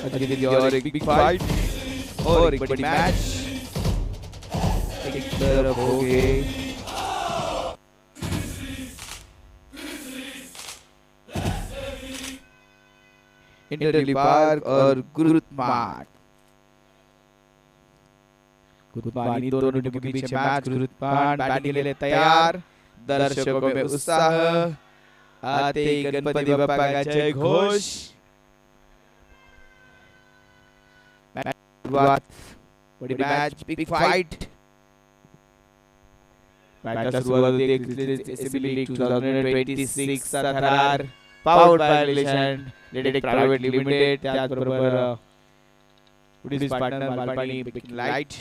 अजय और एक big fight और एक बड़ी मैच एक तरफ हो गए। इंटरली पार्क और गुरुत्मार्ट। गुरुत्मार्ट दोनों टीमों के बीच मैच। गुरुत्मार्ट बैटिंग के लिए तैयार। दर्शकों में उत्साह। आते ही गणपति बप्पा का जय घोष। बड़ी मैच बिग फाइट। मैच का शुरुआत होती है एसएबी लीग 2026 थरार powered by relation LaTeX private limited त्याचबरोबर पुढील पार्टनर मालपाणी लाईट।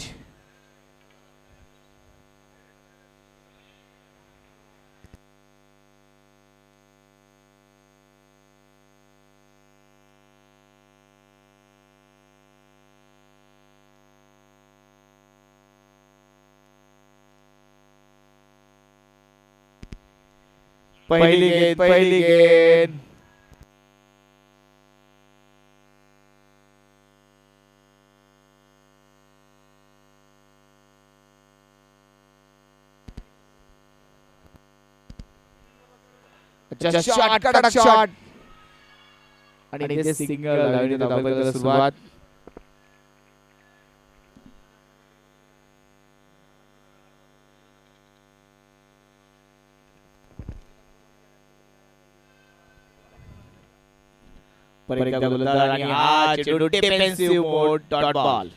पहिली गेंद अच्छा शॉट कडक शॉट आणि इथे सिंगल लावली धावपळीला सुरुवात। पर एकदा गोलंदाज आणि हा चेंडू डिफेन्सिव्ह मोड डॉट बॉल।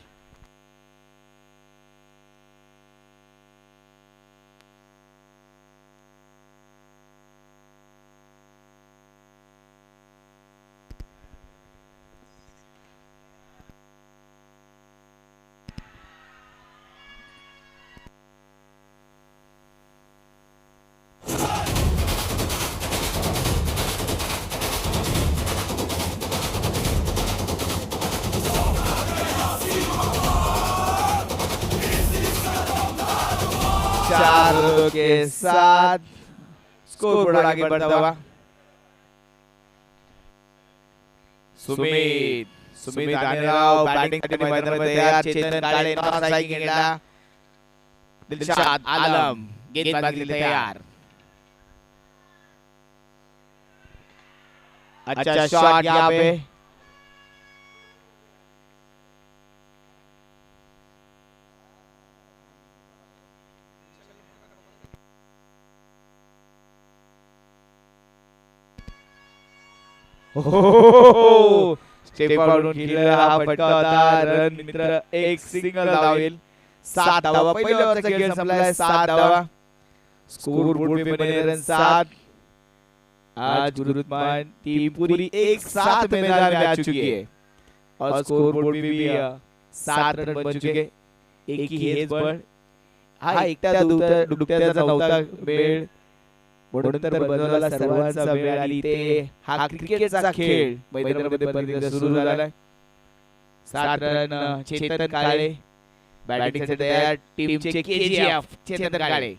चारों के साथ स्कोर बोर्ड आगे बढ़ता हुआ। सुमित आनेराव बैटिंग साठी मैदानामध्ये तयार। चेतन काळे नॉन स्ट्राइक गेला। दिलशाद आलम गेंदबाजी तयार। अच्छा शॉट यहाँ पे स्टेपआउट खेळला हा फटका होता। रन मित्र एक सिंगल धावेल। 7 धावा पहिल्या ओव्हरचा खेळ संपलाय। 7 धावा स्कोर बोर्ड पे बने रन 7। आज गुरुत्मार्ट टीम पूरी एक साथ मैदान में आ चुकी है और स्कोर बोर्ड पे भी 7 रन बन चुके। एक ही हेज बॉल हा एकटा दुकट्याचा नव्हता वेळ म्हणून तर बनवला सर्वांचा वेळ आली ते हा क्रिकेटचा खेळ मैदानामध्ये परत सुरू झालाय। 7 रन चेतन काळे बॅटिंग साठी तयार। टीमचे केजीएफ चेतन काळे।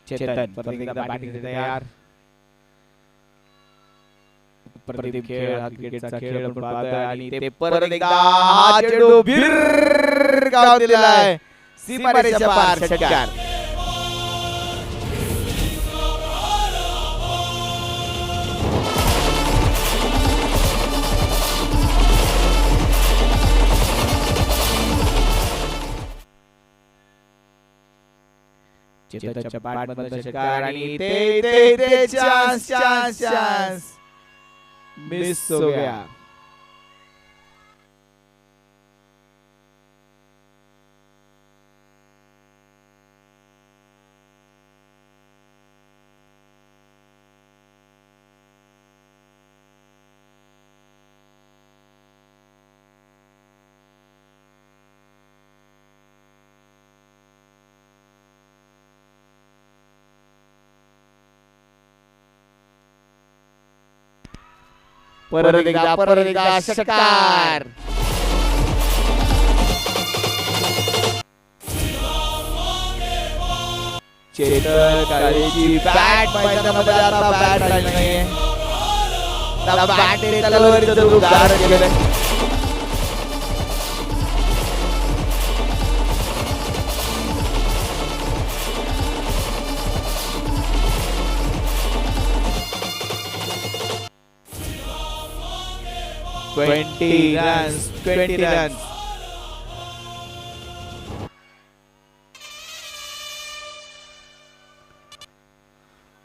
चेतन परत एकदा बॅटिंग तयार। प्रदीप खेळ हा क्रिकेटचा खेळ आपण पाहतोय आणि ते परत एकदा हा चेंडू भिरकाव दिलेला आहे सीमारेषेच्या पार षटकार। चेतनच्या बॅटमधला षटकार आणि ते चान्स मिस हो गया। परत एकदा षटकार. चेतन काळेची बॅट मैदानामध्ये आता बॅट नाहीये. त्या बॅटने तलवारीचं रूप धारण केलंय. Twenty runs.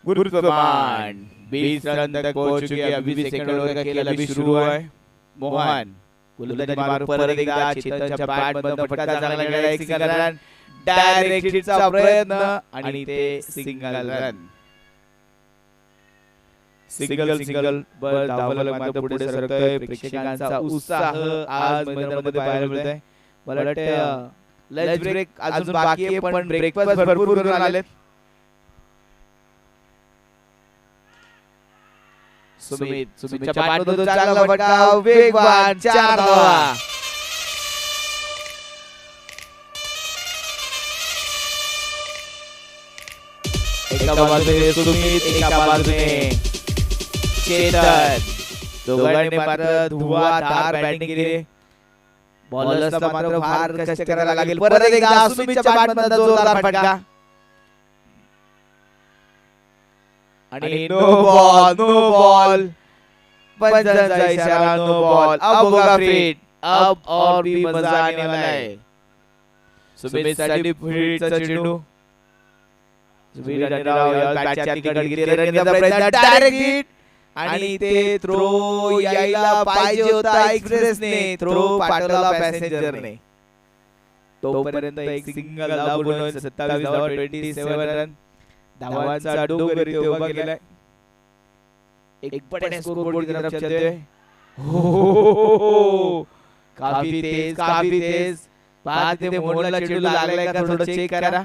Good command. 20 run तक पहुंच चुके हैं. अभी सेकंड ओवर का खेल अभी शुरू है. मोहन गोलंदाजी मारून परत एकदा चेतनच्या बॅट मधून फटका चांगला गेला. एक सिंगल रन. डायरेक्ट हिटचा प्रयत्न आणि ते सिंगल रन. सिंगल बर धावलं मात्र पुढे सरकतोय. प्रेक्षकांचा उत्साह आज मैदानामध्ये पाहायला मिळत आहे. मला वाटतं लंच ब्रेक अजून बाकी आहे पण ब्रेकफास्ट भरपूर करून आलेत. सुमितच्या बॅटमधून चांगला फटका. वेगवान 4 धावा. एका बाजूने सुमित एका बाजूने चेतन. दोघांनी मात्र धुवाधार बॅटिंग केली. बॉलर्सला मात्र फार कष्ट करायला लागेल. परत एकदा सुमितच्या बॅटमधून जोरदार फटका आणि नो बॉल. पंचांचा इशारा नो बॉल. अब होगा फिट. अब और भी मजा आने वाला है. सुमित साठी फिटचा चेंडू. सुमित राणेराव या बॅटच्या तिकडे गेले. रनचा प्रयत्न. डायरेक्ट हिट आणि ते थ्रो यायला पाहिजे होता एक्सप्रेसने. थ्रो पाठवला पॅसेंजरने. तोपर्यंत एक सिंगल धाव. 27 धावा. 27 रन. धावांचा डोंगर इथे उभा केलाय. एक बड़े स्कोरबोर्ड की तरफ चलते हैं. काफी तेज. पाच ते मोडला चेंडू लागलाय का थोडं चेक करा.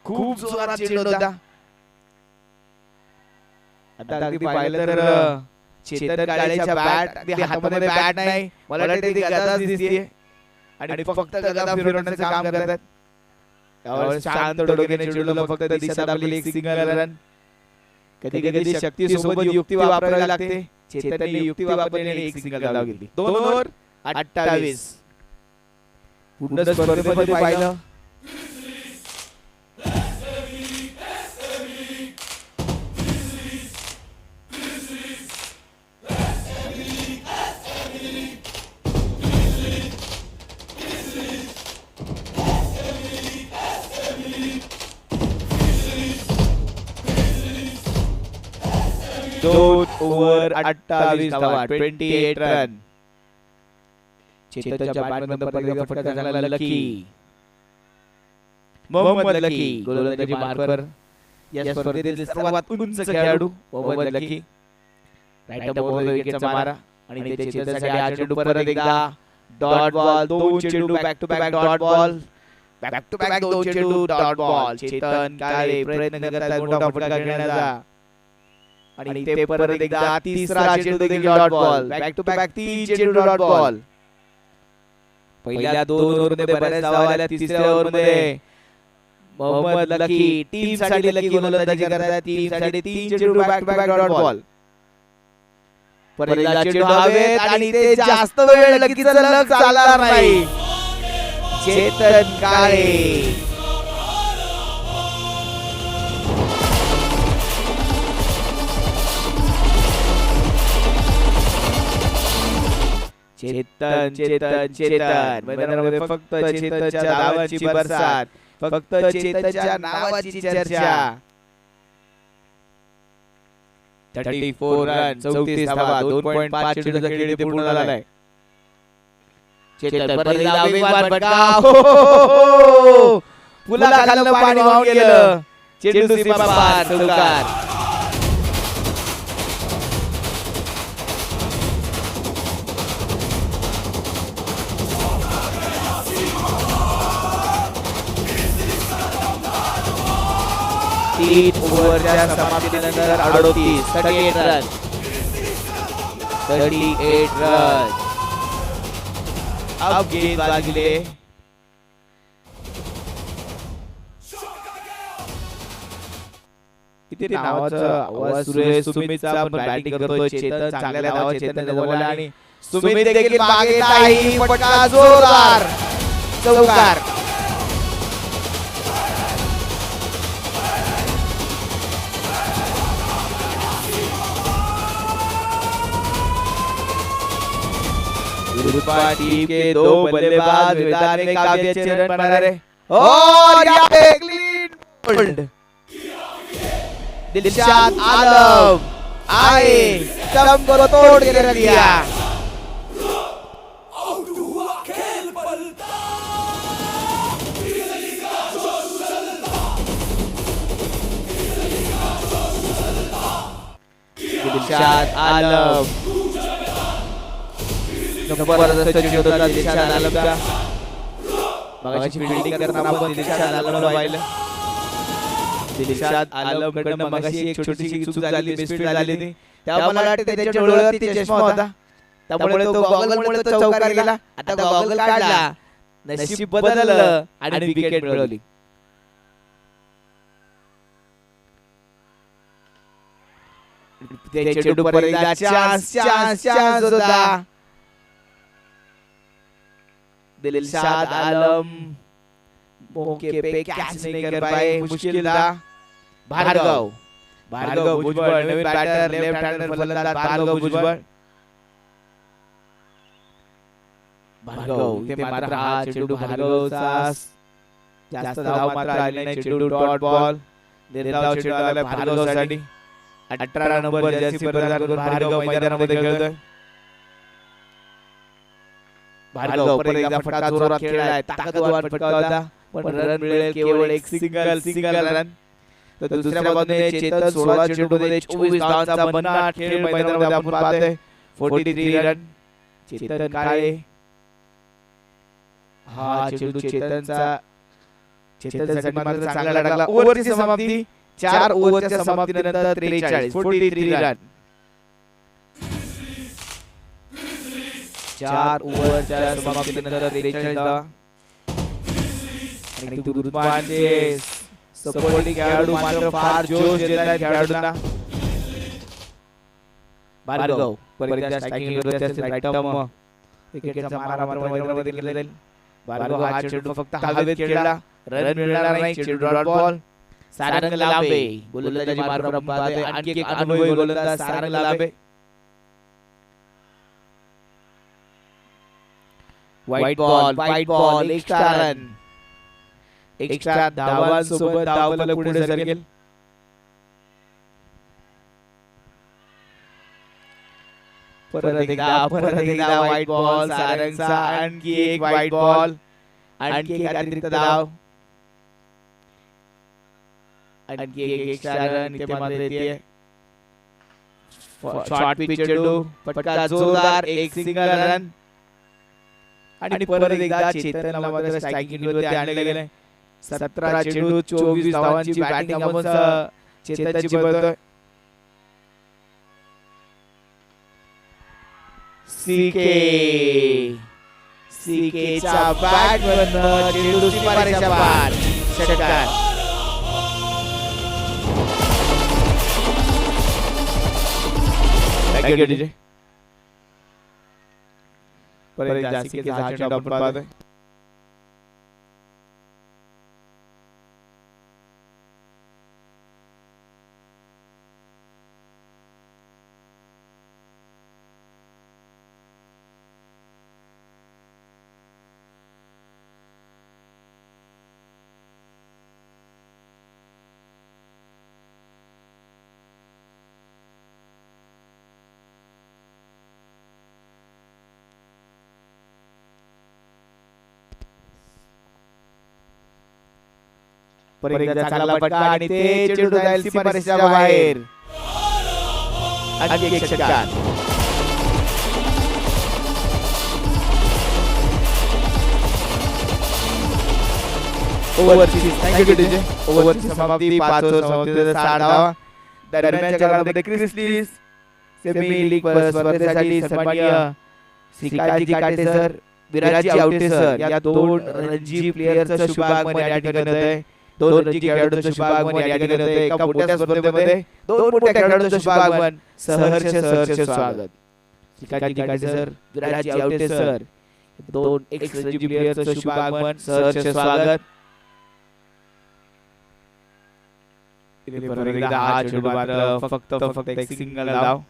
खूप जोरात चेंडू होता. आता अगदी पाहिलं तर चेतन काळेच्या बॅट हातामध्ये बॅट नाही. मला वाटतं ती गदा दिसतेय आणि फक्त गदा फिरवण्याचं काम करतात. त्यावेळेस शांत डोक्याने चेंडूला फक्त दिशा दाबली. एक सिंगल रन. कधी कधी शक्ती सोबत युक्ती वापरावी लागते. चेतनने युक्ती वापरली आणि एक सिंगल धाव घेतली. 2 ओव्हर 28. पूर्ण स्पर्धेमध्ये पाहिलं दोन ओव्हर 28 धावा. 28 रन. चेतनच्या बॅटमधून परत फटका झाला. लकी मोहम्मद लकी गोलंदाजी मार्कर. या स्पर्धेतील सर्वात उंच खेळाडू मोहम्मद लकी. राईट बॉल विकेटचा मारा आणि ते चेतनसाठी हा चेंडू परत एकदा डॉट बॉल. 2 चेंडू back to back dot ball. Back to back 2 चेंडू डॉट बॉल. चेतन काळे प्रयत्न करतात मोठा फटका घेण्याचा आणि ते परत एकदा तिसरा चेंडू देखील dot ball. Back to back 3 चेंडू डॉट बॉल. पहिल्या 2 ओव्हरमध्ये बऱ्याच धावा आल्या. तिसऱ्या ओव्हरमध्ये मोहम्मद लकी टीम साठी लकी गोलंदाजी करतात. टीम साठी 3 चेंडू back to back dot ball. पहिला चेंडू हवेत आणि ते जास्त वेळ लकीचा लक चालणार नाही. चेतन काळे चेतन मैदानामध्ये फक्त चेतनच्या नावाची बरसात. फक्त चेतनच्या नावाची चर्चा. 34 रन 34 धावा. 2.5 चेंडूचा खेळ इथे पूर्ण झालाय. चेतन परत एकदा वेगवान फटका. पुलाखालनं पाणी वाहून गेलं. चेंडू सीमा पार. चौकार. तीन ओव्हरच्या समाप्तीनंतर 38 रन. 38 रन. अब गेंद वाजले. इथे नावाचा आवाज सुरू आहे सुमितचा. आपण बॅटिंग करतोय चेतन. चांगल्या धावा चेतन जवळ आणि सुमित देखील मागे नाही. फटका जोरदार चौकार. टीम के 2 बल्लेबाज मैदान में काफी अच्छे रन बना रहे और यहाँ पे क्लीन बोल्ड. दिलशाद आलम आए स्टंप को तोड़ के रख दिया. दिलशाद आलम जबरदस्त चेंडू होता दिलशाद आलमचा. मगाशी फील्डिंग करताना आपण दिलशाद आलमला पाहिलं. दिलशाद आलमकडनं मगाशी एक छोटीशी चूक झाली. मिसफील्ड झाली होती. तेव्हा मला वाटतं त्याच्या डोळ्यावरती चष्मा होता. त्यामुळे तो गॉगलमुळे तो चौकार गेला. आता गॉगल काढला. नशीब बदललं आणि विकेट मिळवली. त्या चेंडू पर एकदा चान्स होता. दिलशाद आलम मौके पे कैच नहीं कर पाए. मुश्किल था. भार्गव भुजबळ नवीन बॅटर लेफ्ट हँडर फलंदाज भार्गव भुजबळ. इथे मात्र हा चेंडू भार्गवचा जास्त धाव मात्र आली नाही. चेंडू डॉट बॉल. निर्धाव चेंडू आला भार्गवसाठी. 18 नंबर जर्सी परिधान करून भार्गव मैदानामध्ये खेळतोय. भार्गव परत एकदा फटका जोरात खेळलाय. ताकदवान फटका होता पण रन मिळेल केवळ एक सिंगल रन. तर दुसऱ्या बाजूने चेतन 16 चेंडूमध्ये 24 धावांचा भन्नाट खेळ मैदानामध्ये आपण पाहतोय. 43 रन. चेतन काळे हा चेंडू चेतनसाठी मात्र चांगला लागला. ओव्हरची समाप्ती 4 ओव्हरच्या समाप्तीनंतर 43 रन. 4 ओव्हरच्या समाप्तीनंतर 43 धावा. आणि दुर्बांचे सपोर्टिंग खेळाडू मात्र फार जोश देतात खेळाडूंना. भार्गव परत स्ट्रायकिंग करत असेल. राईट आर्म विकेटचा मारा मात्र मैदानामध्ये केला जाईल. भार्गव हा चेंडू फक्त हवेत खेळला. रन मिळणार नाही. चेंडू डॉट बॉल. सारंग लांबे गोलंदाजी मार्गावर पाहतोय. आणखी एक अनुभवी गोलंदाज Sarang Lambe. White ball extra run. Extra धावांसोबत धावफलक पुढे सरकेल. परत एकदा व्हाईट बॉल सारंगचा. आणखी एक व्हाईट बॉल. आणखी एक अतिरिक्त धाव. आणखी एक एक्स्ट्रा रन इथे मात्र येते. शॉर्ट पिच चेंडू. फटका जोरदार. एक सिंगल रन. आणि परत एकदा चेतनला मात्र स्ट्रायकिंग मध्ये आणले गेले. 17 चेंडू 24 धावांची बॅटिंग आपण चेतनची बघतोय. सीकेच्या बॅटवरनं चेंडू सीमारेषा पार. षटकार. Thank you DJ. परत एकदा सीकेचा हा चेंडू आपण पाहतोय. परत एकदा चांगला फटका आणि ते चेंडू जाईल सीमारेषेच्या बाहेर. आणखी एक षटकार. ओव्हरची थँक यू डीजे. ओव्हरची समाप्ती 5 ओव्हर समाप्तीनंतर 60 धावा. दरम्यानच्या काळामध्ये क्रिस लिस सेमी लीग स्पर्धेसाठी सन्माननीय श्रीकांतजी काटे सर, विराजी आवटे सर या दोन रणजी प्लेयरचं शुभागमन या ठिकाणी होत आहे. दोन रणजी खेळाडूंचं शुभागमन या ठिकाणी होत आहे. एका मोठ्या स्पर्धेमध्ये दोन मोठ्या खेळाडूंचं शुभागमन. सहर्ष स्वागत. श्रीकांतजी काटे सर, विराजी आवटे सर दोन एक्स रणजी प्लेयरचं शुभागमन. सहर्ष स्वागत. हा चेंडू मात्र फक्त एक सिंगल धाव.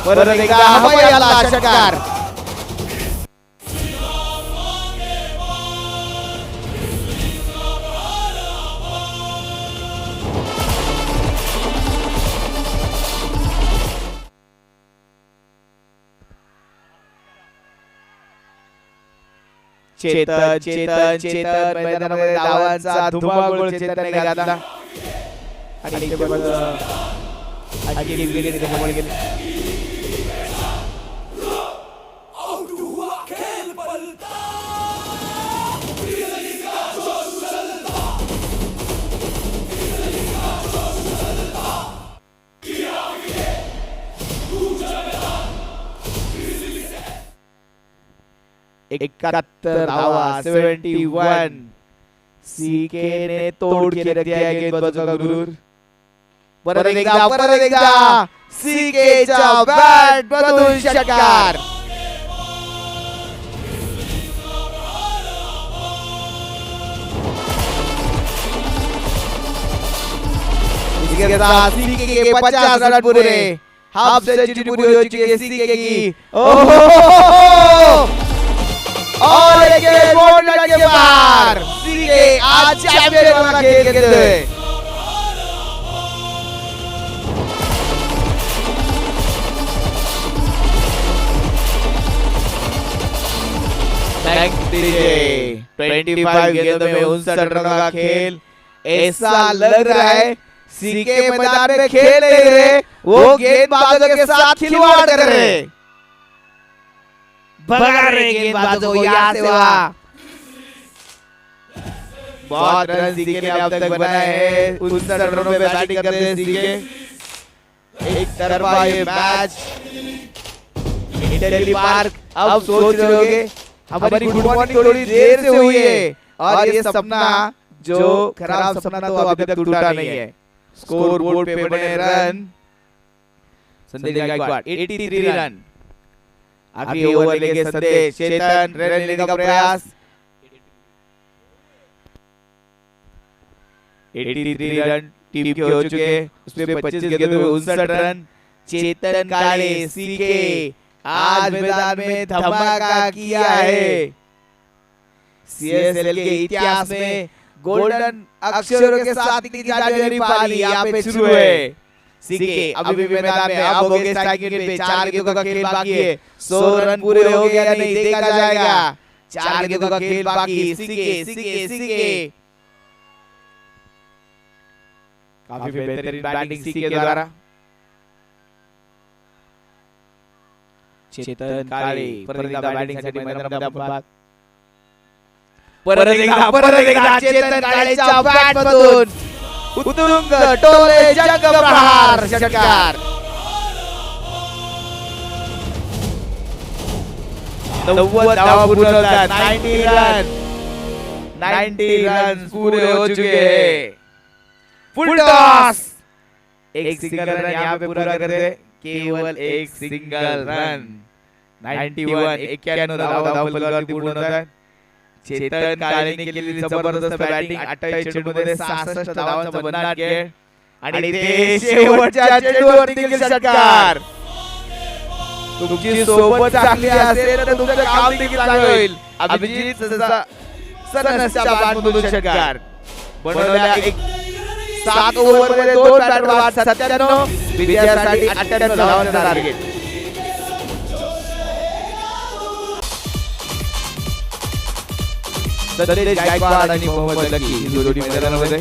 परत एकदा हवा याला षटकार. चेतन मैदानामध्ये धावांचा धुमाकूळ चेतनने घातला आणि एकाहत्तर धावा 71. सीके ने तोड़ के रख दिया गेंदबाजों का गुरूर. परत एकदा सीकेचा बॅट बदलून षटकार. इसके साथ सीके के 50 रन पूरे. हाफ सेंचुरी पूरी हो चुकी है सीके की. और एक गोल के बाहर सीके आज चैंपियन वाला खेल खेलते हैं. थैंक दीजिए. 25 गेंदों में 59 रनों का खेल. ऐसा लग रहा है सीके मैदान में खेल नहीं रहे, वो गेंदबाजों के साथ खिलवाड़ कर रहे. भगा रहे गेंदबाजों को यहाँ से वहाँ. बहुत रन सीके ने अब तक बनाए हैं. 59 रनों में बैटिंग करते हैं सीके. एक तरफा ये मैच. इंटेली पार्क अब सोच रहे होंगे हमारी गुड मॉर्निंग थोड़ी देर से हुई है और ये सपना जो खराब सपना तो अभी तक टूटा नहीं है. स्कोर बोर्ड पे बने रन. संदेश गायकवाड़ 83 रन. आखिरी ओवर लेके संदेश. चेतन रन लेने का प्रयास. 83 रन टीम के हो चुके. उसमें 25 गेंदों में 59 रन. चेतन काले सीके आज मैदान में धमाका किया है. सीएसएल के इतिहास में गोल्डन अक्षरों के साथ इतनी जादूगरी पाली यहाँ पे शुरू है. सीके अभी भी मैदान में. अब हो गए सेकंड पे 4 गेंदों का खेल बाकी है. 100 रन पूरे हो गए या नहीं देखा जाएगा. 4 गेंदों का खेल बाकी. सीके काफी बेहतरीन बैटिंग सीके द्वारा. चेतन काळे परत एकदा बॅटिंग साठी मैदानामध्ये आपण परत एकदा चेतन काळेच्या बॅट मधून उत्तुंग टोले जंग प्रहार षटकार. 90 धावा पूर्ण होतात. 90 रन पूरे हो चुके हैं. फुल टॉस. एक सिंगल रन यहाँ पे पूरा करते. केवल एक सिंगल रन. 91 धावा पूर्ण होतात. चेतन काळेने केलेली जबरदस्त बॅटिंग. 28 चेंडूमध्ये 66 धावांचा बदनाट खेळ आणि ते शेवटच्या चेंडूवर देखील षटकार. तुमची सोबत चांगली असेल तर तुमचं काम देखील चांगलं होईल. अभिजित सरनसच्या बॅटमधून षटकार. बनवल्या 7 ओव्हरमध्ये 2 बॅट बाद. 97 विजयासाठी 98 धावांचा टार्गेट. संदेश गायकवाड आणि मोहम्मद लकी ही जोडी मैदानामध्ये.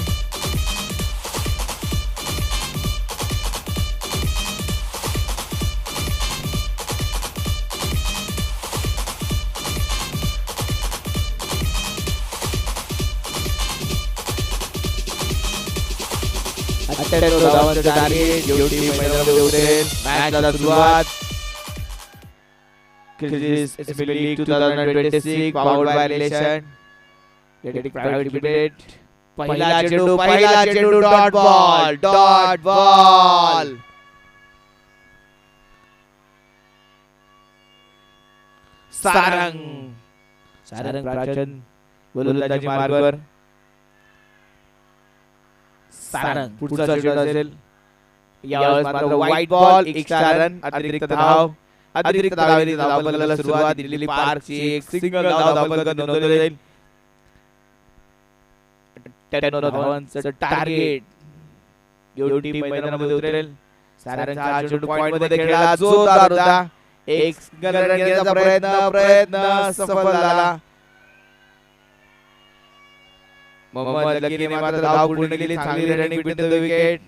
धावांचं टार्गेट जोडी मैदानामध्ये उतरेल. मॅचला सुरुवात. Crisis SML League 2026 powered by Relation. Athletic Private Limited. पहिला चेंडू डॉट बॉल. सारंग प्राचन गोलंदाजी मार्गावर. सारंग पुढचा चेंडू असेल. यावेळेस मात्र व्हाईट बॉल. एक्स्ट्रा रन अतिरिक्त धाव. अतिरिक्त धावेने धावफलकाला सुरुवात. दिल्ली पार्कची एक सिंगल धावफलक नोंदवले जाईल. 93 धावांचं टार्गेट घेऊन टीम मैदानामध्ये उतरेल. सारंगचा हा चेंडू पॉइंट मध्ये खेळला जोरदार होता. एक सिंगल रन घेण्याचा प्रयत्न सफल झाला. मोहम्मद लकीने मात्र धाव पूर्ण केली. चांगली रनिंग बिटवीन द विकेट.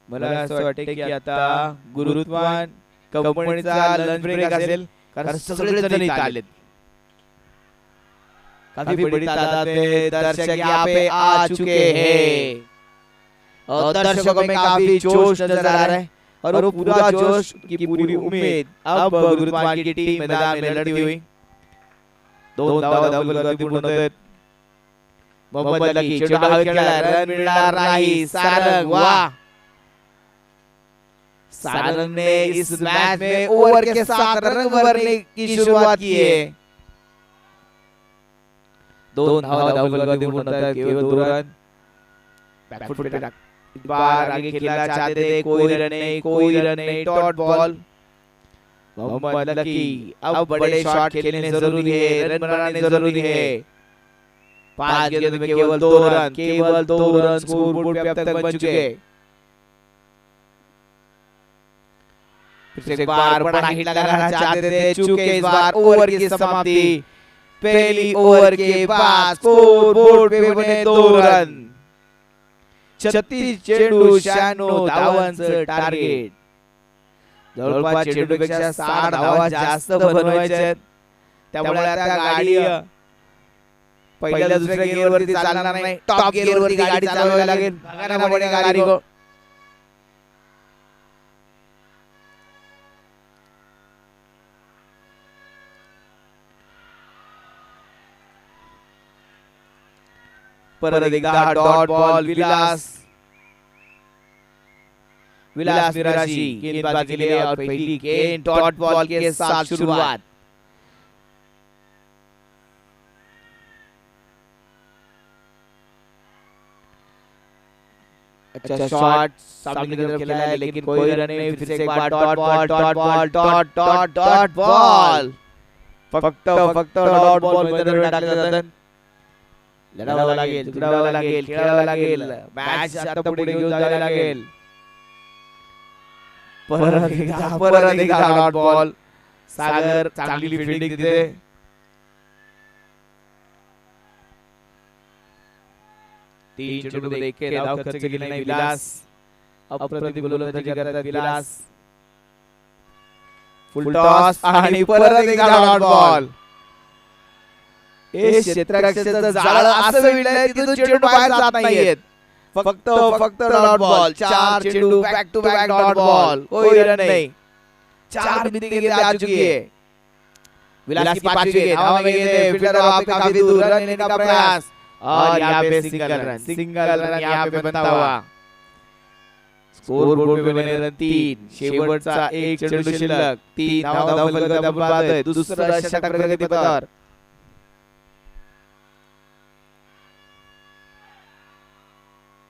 मला असं वाटतं की आता गुरुत्वान कंपनीचा लंच ब्रेक असेल, कारण सगळे जण इथे आलेत. काफी बड़ी तादाद में दर्शक यहाँ पे आ चुके हैं और दर्शकों में काफी जोश नजर आ रहा है और वो पूरा जोश की पूरी उम्मीद अब गुरुत्वान की टीम मैदान में लड़ती हुई. दोन धावा पूर्ण होतात. मोहम्मद लकी चेंडू हवेत खेळला. रन मिळणार नाही. सारंग वाह. सारंग ने इस मैच में ओवर के 7 रन भरने की शुरुआत की है. दोन धावा पूर्ण होतात. केवळ 2 रन. बैकफुट पे इस बार आगे खेलना चाहते थे. कोई रन नहीं. Dot ball. मोहम्मद लकी अब बड़े शॉट खेलने जरूरी है. रन बनाने जरूरी है. 5 गेंदों में केवल 2 रन स्कोरबोर्ड पे अब तक बन चुके हैं. फिर एक बार बड़ा हिट लगाना चाहते थे. चूके इस बार ओवर की समाप्ति. पहली ओवर के बाद स्कोरबोर्ड पे बने 2 रन. 36 चेंडू 96 धावांचं टार्गेट. जवळपास चेंडूपेक्षा 60 धावा जास्त बनवायच्या आहेत. त्यामुळे आता गाडी पहिल्या दुसऱ्या गिअर वरती चालणार नाही. टॉप गिअर वरती गाडी चालवावी लागेल. भागाना पडेगा गाडी को. परत एकदा डॉट बॉल. विलास मिराशी गेंदबाजी के लिए और पहली गेंद डॉट बॉल के साथ शुरुआत. अच्छा शॉट सामने की तरफ खेला है लेकिन कोई रन नहीं. फिर से एक बार डॉट बॉल. फक्त डॉट बॉल मैदानावर टाकले जातात. लढावं लागेल, झुडावं लागेल, खेळावं लागेल. मॅच आता पुढे घेऊन जायला लागेल. परत एकदा डॉट बॉल. सागर चांगली फिल्डिंग देते. तीन चेंडू मध्ये 1 धाव खर्च केले नाही विलास. अप्रतिम गोलंदाजी करतात विलास. फुल टॉस आणि परत एकदा डॉट बॉल. हे क्षेत्ररक्षकाचं जाळं असं विणलंय तिथून चेंडू बाहेर जात नाहीयेत. फक्त डॉट बॉल. 4 चेंडू back to back dot ball. कोई रन नहीं. 4 बिंदी गेंदें आ चुकी है. विलास की 5वीं गेंद हवा में गेंद है. फील्डर वहां पे काफी दूर. रन लेने का प्रयास और यहाँ पे सिंगल रन यहाँ पे बनता हुआ. स्कोरबोर्ड पे बने रन 3. शेवटचा एक चेंडू शिल्लक. 3 धावफलक बाद है. दुसरा षटक प्रगतीपथावर.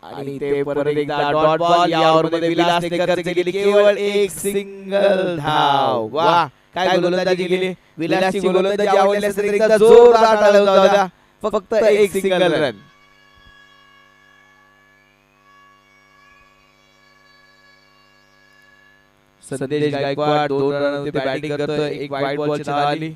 आणि ते परत एकदा डॉट बॉल. या ओव्हर मध्ये विलासने खर्च केली केवळ 1 सिंगल धाव. वाह काय गोलंदाजी केली. विलासची गोलंदाजी आवडल्यास एकदा जोरदार टाळ्या होऊ द्या. फक्त 1 सिंगल रन. संदेश गायकवाड 2 रनांवरती बॅटिंग करतोय. एक वाईड बॉलची धाव आली.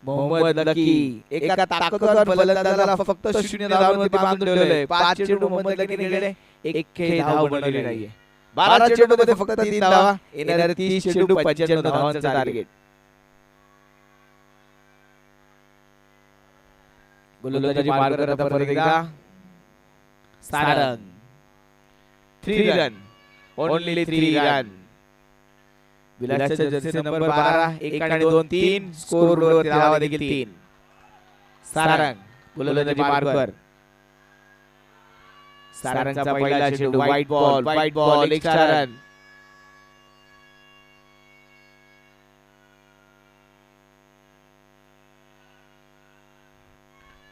मोहम्मद लकी एका ताकदवान फलंदाजाला फक्त 0 धावांवरती बांधून ठेवलंय. 5 चेंडू मोहम्मद लकीने खेळले, एक धाव बनवली नाहीये. 12 चेंडू मध्ये फक्त 3 धावा. येणारे 30 चेंडू 95 धावांचं टार्गेट. गोलंदाजी मार्कर आता परत एकदा. Sarang 3 run, only 3 run. विलासचा जर्सी नंबर 12 1 आणि 2 3 स्कोर बोर्डवर धावा देखील 3. सारंग गोलंदाजी मार्कर. सारंगचा पहिला चेंडू wide ball extra run.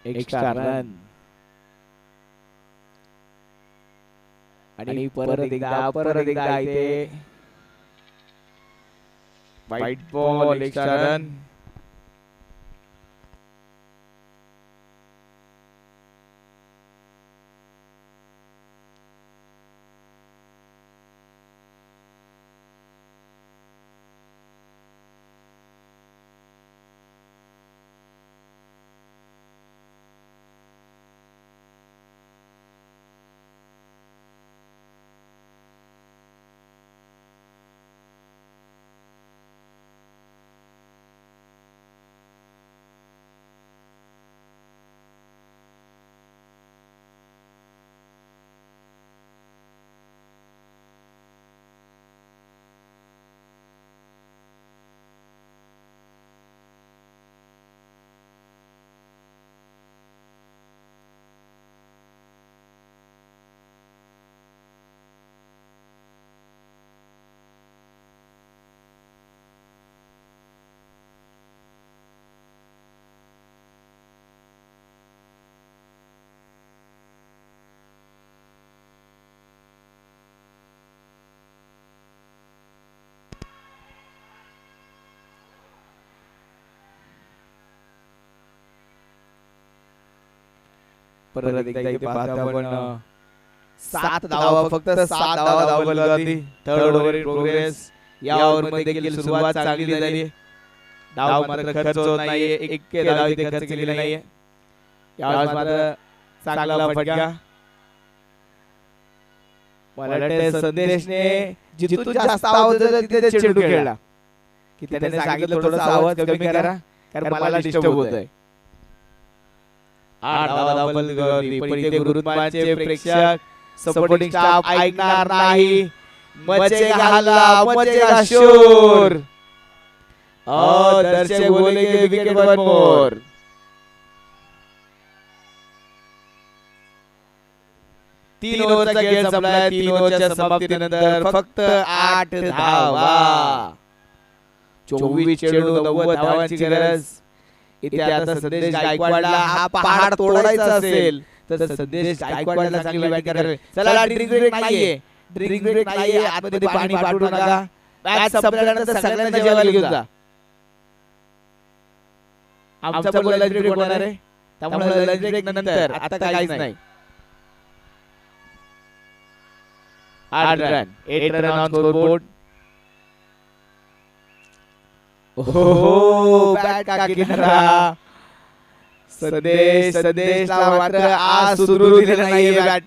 Extra run आणि परत एकदा इथे वाईड बॉल एक्स्ट्रा रन. परत एकदा इथे पाहतो आपण 7 धावा, फक्त 7 धावा धावली होती. Third over in progress. या ओव्हर मध्ये देखील सुरुवात चांगली झाली. धाव मात्र खर्च होत नाहीये, एक धाव इथे खर्च केलेली नाहीये. यावेळेस मात्र चांगला फटका. मला वाटतं संदेशने जिथून जास्त आवाज होता तिथे चेंडू खेळला, की त्याने सांगितलं थोडासा आवाज कमी करा कारण मला डिस्टर्ब होतोय. 8 धावा धावली, पण इथे गुरुत्वाचे प्रेक्षक सपोर्टिंग स्टाफ ऐकणार नाही. मचेगा हल्ला, मचेगा शोर. दर्शक बोलेंगे विकेट वन मोर. तीन ओव्हरचा खेळ संपलाय. 3 ओव्हरच्या समाप्तीनंतर फक्त 8 धावा. 24 चेंडू 90 धावांची गरज. इथे आता संदेश गायकवाडला हा पहाड तोडायचा असेल तर संदेश गायकवाडला चांगली बॅटिंग करावी. चला, ड्रिंक ब्रेक नाहीये, ड्रिंक ब्रेक नाहीये. आतमध्ये पाणी पाठवू नका. मॅच संपल्यानंतर सगळ्यांना जेवायला घेऊन जा. आमचा पण लंच ब्रेक होणार आहे, त्यामुळे लंच ब्रेक नंतर, आता काहीच नाही. 8 रन, 8 रन ऑन स्कोरबोर्ड. ओहो, बॅट का किनारा. संदेशला मात्र आज सुधरू दिलेलं नाहीये बॅट.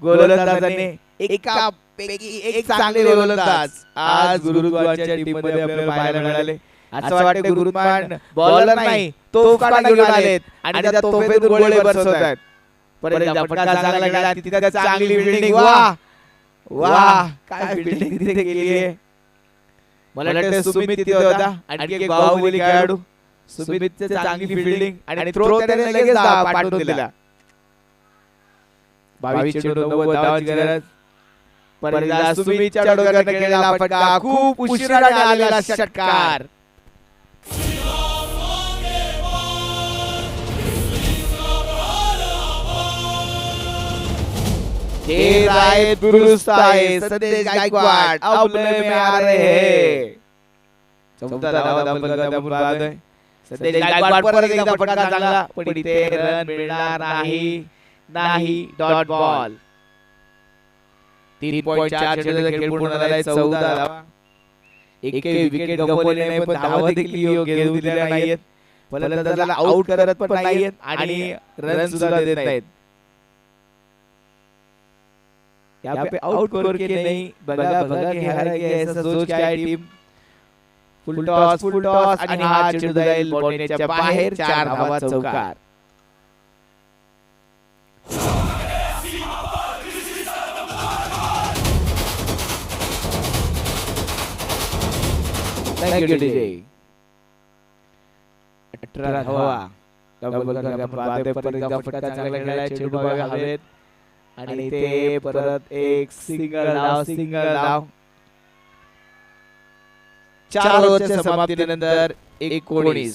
गोलंदाजाने एकापैकी एक चांगले गोलंदाज आज गुरुत्वाच्या टीम मध्ये आपल्याला पाहायला मिळाले. असं वाटतं गुरुत्वान बॉलर नाही, तोफखाना घेऊन आलेत आणि त्या तोफेतून गोळे बरसवतात. परत फटका चांगला गेला, तिथे चांगली फिल्डिंग. वाह वाह, काय फिल्डिंग तिथे केली आहे. मला वाटतं सुमित तिथे होता, आणखी एक बाहुबली खेळाडू. सुमितची चांगली फिल्डिंग आणि थ्रो त्याने लगेच पाठवून दिला. 22 चेंडू 90 धावांची गरज. परत सुमितच्या डोक्यात केलेला फटका, खूप उशिराने आलेला षटकार. खेल आहे, दुरुस्त आहे. संदेश गायकवाड अब लय में आ रहे हैं. 14 धावा धावल्या. संदेश गायकवाड परत एकदा फटका चांगला, पण इथे रन मिळणार नाही. Dot ball. 3.4 चेंडूचा खेळ पूर्ण झालाय. 14 धावा. एकही विकेट गमावली नाही, पण धावा देखील घेऊ दिलेल्या नाहीयेत. फलंदाजाला आउट करत पण नाहीयेत आणि रन सुद्धा देत नाहीत. यहाँ पे आउट स्कोर के नहीं, भगा भगा के हारेगी ऐसा सोच क्या है टीम. फुल टॉस आणि हा चेंडू जाईल बॉलनेटच्या बाहेर. 4 धावा चौकार. Thank you DJ. 18 धावा. डबल करके आपण पाहतोय परत एकदा फटका चांगला खेळलाय. चेंडू बघा हवेत आणि ते परत एक सिंगल धाव. 4 ओव्हरच्या समाप्तीनंतर 19.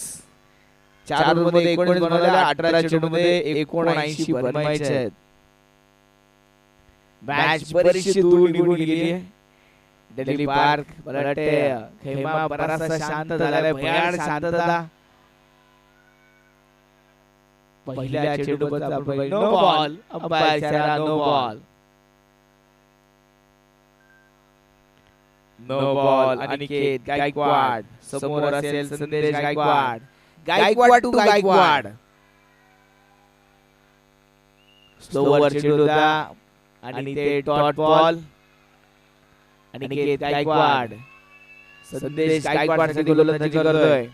4 ओव्हरमध्ये 19 बनवल्या. 18 चेंडूमध्ये 79 बनवायचे आहेत. मॅच बरीचशी दूर निघून गेली आहे. दिल्ली पार्क मला वाटते खेमा बराचसा शांत झालाय. भयान शांतता. पहिल्या चेंडूवरचा नो बॉल. अंपायर इशारा no ball. No ball. Aniket Gaikwad समोर असेल. संदेश गायकवाड टू गायकवाड. स्लोवर चेंडू आणि ते डॉट बॉल. अनिकेत गायकवाड संदेश गायकवाड गोलंदाजी करतोय.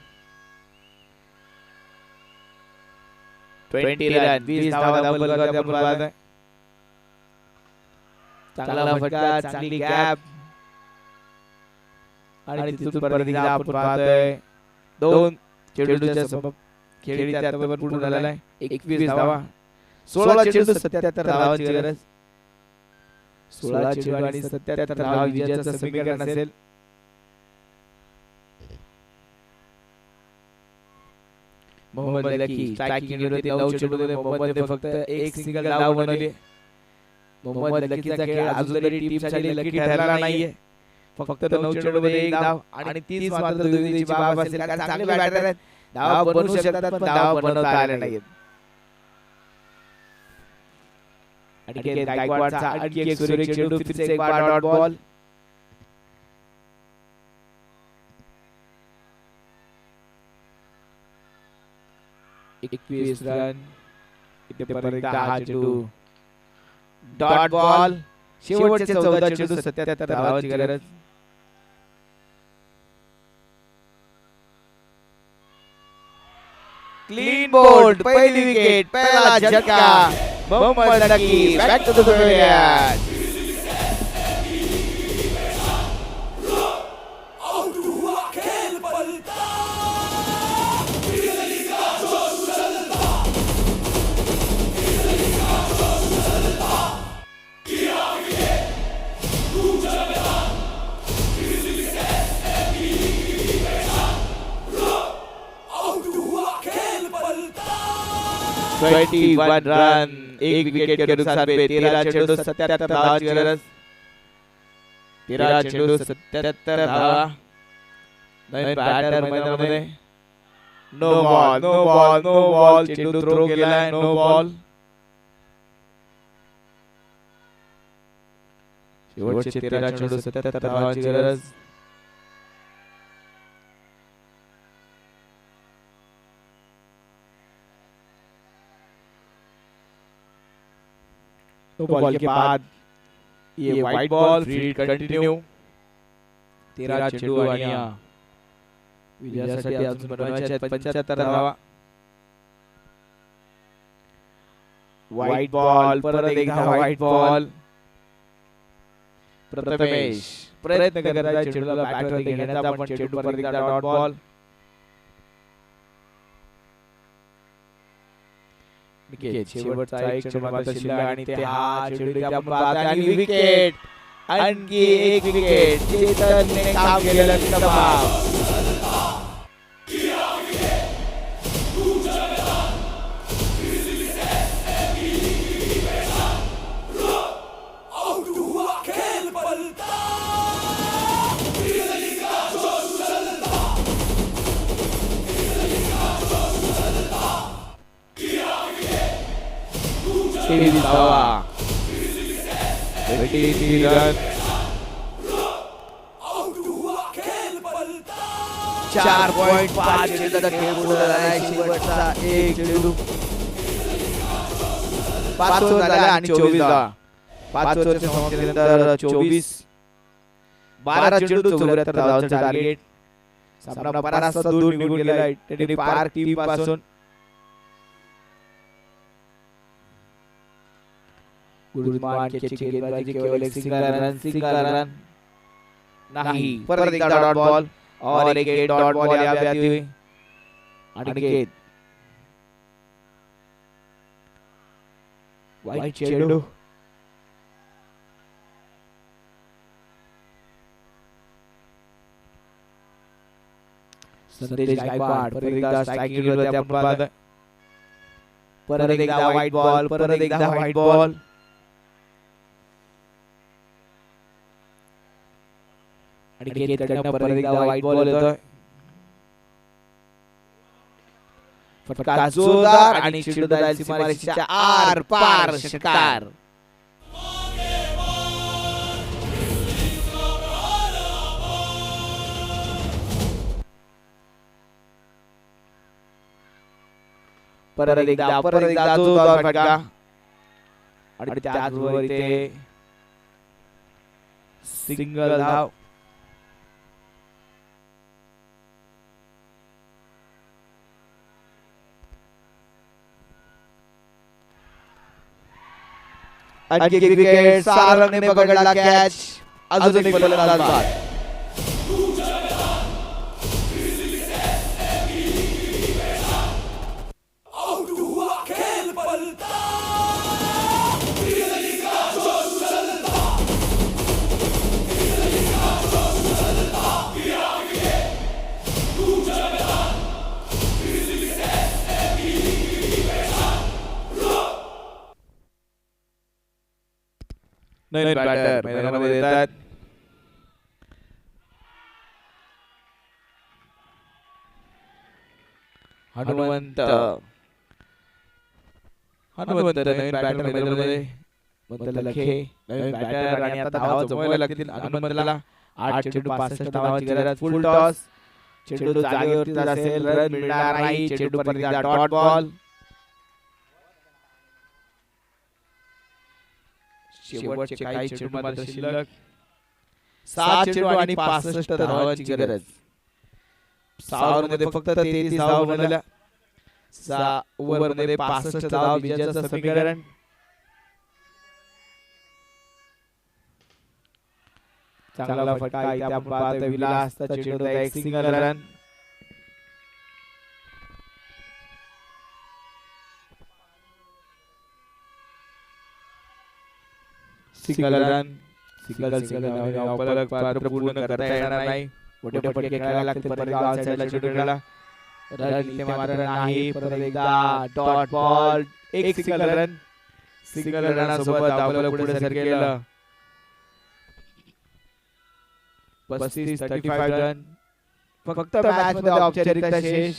20 रन 20 धावा डबल करते आपण पाहतोय. चांगला फटका, चांगली गॅप आणि तिथून परत एकदा आपण पाहतोय 2 चेंडूच्या समोर खेळीचा आता पूर्ण झालाय. 21 धावा. 16 चेंडू 77 धावांची गरज. 16 चेंडू आणि 77 धावा विजयाचं समीकरण असेल. मोहम्मद लकी स्ट्रायकिंग मध्ये 9 चेंडूमध्ये मोहम्मदने फक्त एक सिंगल धाव बनवली. मोहम्मद लकीचा खेळ अजून तरी टीमसाठी लकी ठरला नाहीये. फक्त 9 चेंडूमध्ये 1 धाव आणि 30 मात्र दुर्दैवाची बाब असेल, कारण चांगले बॅटर आहेत. धाव बनवू शकतात पण धाव बनवता आले नाहीत. आणि गायकवाडचा आणखी एक सुरेख चेंडू. फिरसे एक बार डॉट बॉल. एकवीस रन. इथे परत हा चेंडू डॉट बॉल. शेवटचे 14 चेंडू 77 धावांची गरज. Clean bowled. पहिली विकेट, पहिला झटका. Mohammad Lucky back to the pavilion. One run. एक विकेट के नुकसान पे 13 चेंडू 77 धावांची गरज. 13 चेंडू 77 धावा. नवीन बॅटर मैदानामध्ये. No ball. चेंडू थ्रो केलाय. No ball. शेवटचे 13 चेंडू 77 धावांची गरज. तो बॉल के बाद ये वाइट बॉल. Free continue. 13 चेंडू आणि विजयासाठी अजून बनवायचे आहेत 75 धावा. White ball. परत एकदा वाइट बॉल. प्रथमेश प्रयत्न करताय चेंडूला बॅटवर घेण्याचा, पण चेंडू परत एकदा डॉट बॉल. शेवटचा एक चेंडू मात्र शिल्लक आणि ते हा चेंडू आपण पाहतो आणि विकेट. आणखी एक विकेट. चेतनने काम केलं. रन. 4.5 चेंडूचा खेळ पूर्ण झालाय. शेवटचा एक चेंडू 5 ओव्हर झाल्या आणि 24 धावा. 5 ओव्हरच्या समाप्तीनंतर 12 चेंडू 74 धावांचं टार्गेट. सामना बराचसा दूर निघून गेलाय टेनिडी पार्क टीम पासून. गुरुमान खेळची गेंदबाजी केवळ एक सिंगल रन नाही. परत एकदा डॉट बॉल और एक डॉट बॉल यहाँ पे आती हुई. अनिकेत वाइट चेंडू संदेश गायकवाड परत एकदा स्ट्राइकिंग रेटवरती आपण पाहतोय. परत एकदा व्हाईट बॉल, परत एकदा व्हाईट बॉल. आणि गेटकडनं परत एकदा व्हाईट बॉल येतोय. फटका जोरदार आणि चेंडू जाईल सीमारेषेच्या आर पार. षटकार. परत एकदा जोरदार फटका आणि त्याचबरोबर इथे सिंगल धाव. आणखी एक विकेट. सारंगने पकडला कॅच. अजून एक फलंदाज बाद. नवीन बॅटर मैदानामध्ये येतात. हनुमंत नवीन बॅटर मैदानामध्ये. लखे नवीन बॅटर आणि आता धावा जमवायला लागतील हनुमंतला. 8 चेंडू 65 धावांची गरज. फुल टॉस. चेंडू जागेवरती असेल. रन मिळणार नाही. चेंडू परत एकदा डॉट बॉल. शेवटचे काही चेंडू मात्र शिल्लक. 7 चेंडू आणि 65 धावांची गरज. 6 ओव्हरमध्ये फक्त 33 धावा बनवल्या. 6 ओव्हरमध्ये 65 धावा विजयाचं समीकरण. चांगला फटका इथे आपण पाहतोय. विलासचा चेंडू एक सिंगल रन. पूर्ण करता येणार नाही. मोठे फटके खेळायला लागतील. परत एकदा आउटसाइडला चेंडू खेळला. रन इथे मात्र नाही. परत एकदा डॉट बॉल. एक सिंगल रन. सिंगल रनासोबत धावलं पुढे सरकेलं. 35 रन. फक्त मॅच मध्ये औपचारिकता शेष.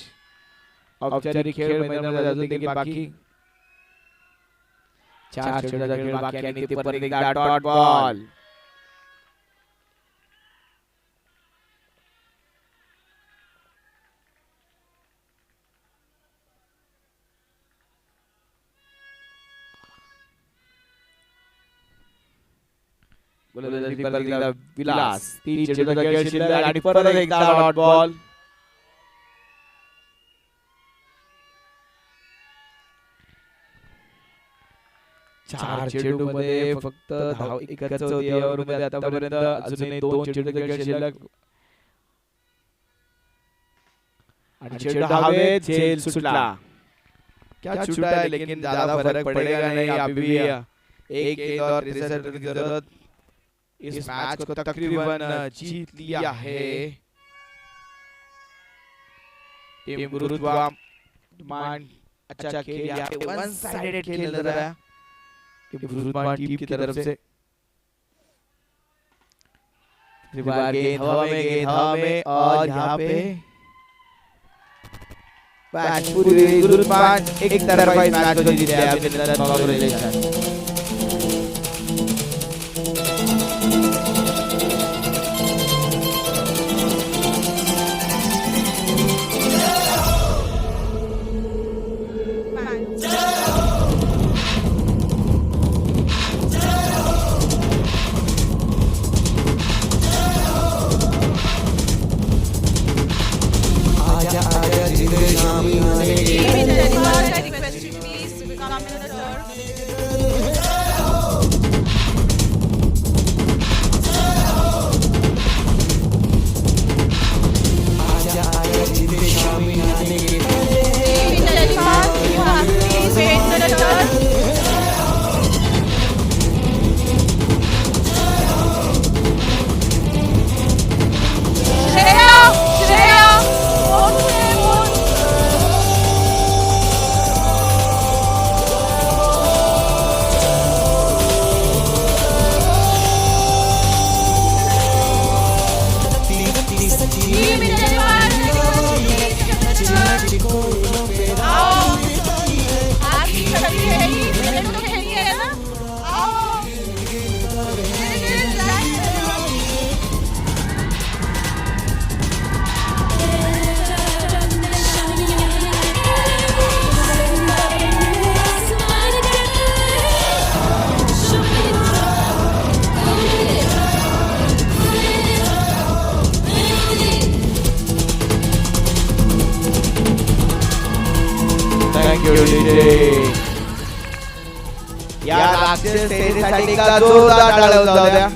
औपचारिक खेळ मैदानामध्ये अजून देखील बाकी. 4 चेंडूचा खेळ बाकी आणि ते परत एकदा डॉट बॉल. गोलंदाजी परत एकदा विलास. 3 चेंडूचा खेळ शिल्लक आणि परत एकदा डॉट बॉल. चार चेंडू मध्ये फक्त धाव एकच होती ओव्हर मध्ये आतापर्यंत. अजूनही 2 चेंडू खेळ शिल्लक आणि चेंडू हवेत. झेल सुटला. क्या छूटा है लेकिन ज्यादा फर्क पड़ेगा नहीं. अभी भी 1 गेंद और 63 रन की जरूरत. इस मैच को तकरीबन जीत लिया है टीम गुरुद्वार. अच्छा खेल यहाँ पे वन साइडेड खेल नजर आया गुरुद्वार टीम की तरफ से. गेंद हवा में और यहाँ पे मैच पूरी गुरुद्वार एक तरफा इस मैच को जीत लिया. अभिनंदन, congratulation. Team Intellipaat, I request you please to come in the turf. Team Intellipaat, you have to please wait for the turf. Shreya, one. Team Intellipaat, आओ आपकी सभी है ही मेरे को है ही है ना आओ Thank you, DJ. या राक्षस सेनेसाठी का जोरदार टाळ्या जाऊ द्या.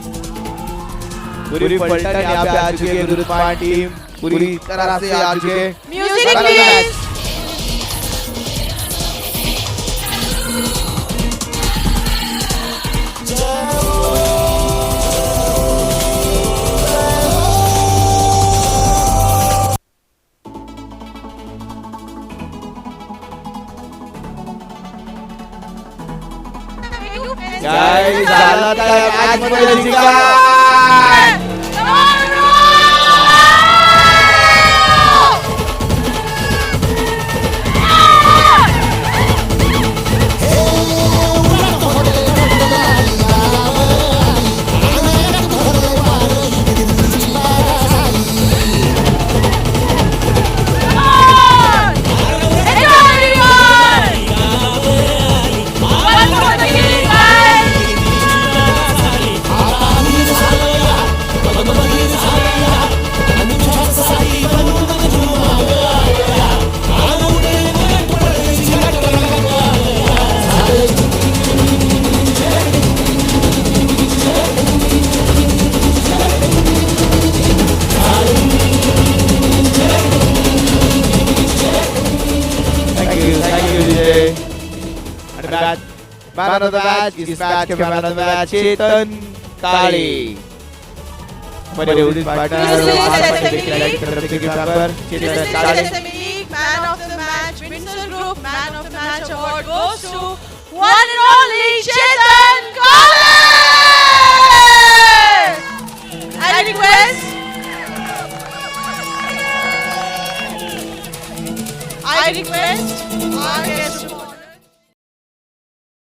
पूरी पलटन यहाँ पे आ चुकी है दुर्गपान टीम पूरी तरह से आ चुके हैं. म्यूजिक प्लीज काय झालं काय मॅच मध्ये जिंका. Man of the match is match man of the match Chetan Kali. हमारे उदित partner Chetan Kali. Man of the match, Winston Group Man of the Match award goes to one and only Chetan Kali.